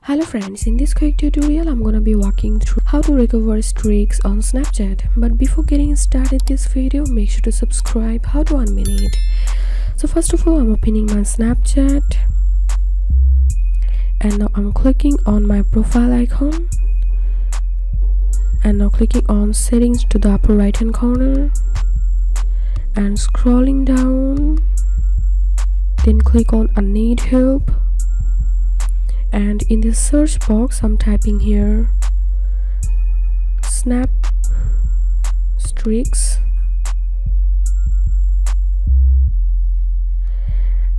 Hello friends, in this quick tutorial I'm gonna be walking through how to recover streaks on Snapchat. But before getting started this video, make sure to subscribe. How to unmute it. So first of all, I'm opening my Snapchat and now I'm clicking on my profile icon and now clicking on settings to the upper right hand corner and scrolling down, then click on I need help. And in this search box I'm typing here Snapstreaks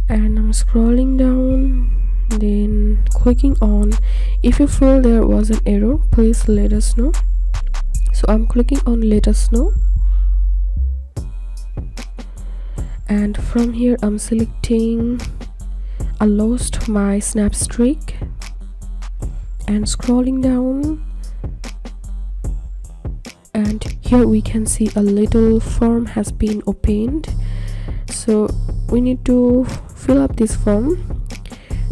and I'm scrolling down, then clicking on if you feel there was an error, please let us know. So I'm clicking on let us know, and from here I'm selecting I lost my Snapstreak and scrolling down, and here we can see a little form has been opened. So we need to fill up this form.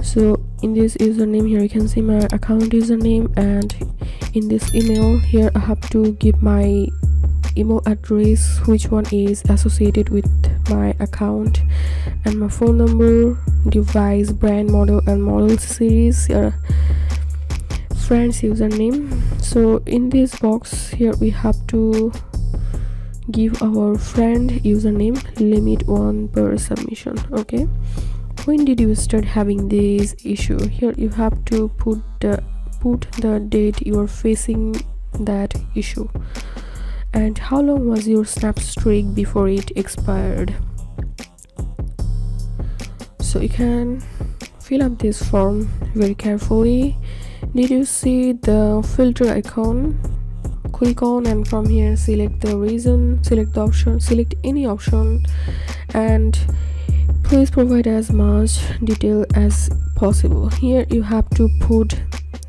So in this username here you can see my account username, and in this email here I have to give my email address, which one is associated with my account, and my phone number, device, brand, model and model series, friend's username. So in this box here we have to give our friend username, limit 1 per submission. Okay, when did you start having this issue? Here you have to put the date you are facing that issue, and how long was your Snapstreak before it expired. So you can fill up this form very carefully. Did you see the filter icon? Click on, and from here select the reason, select the option, select any option, and please provide as much detail as possible. Here you have to put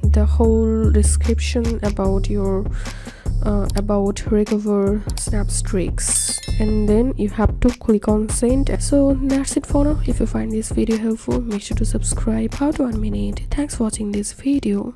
the whole description about your about recover Snapstreaks, and then you have to click on send. So that's it for now. If you find this video helpful, make sure to subscribe. How to unmute it. Thanks for watching this video.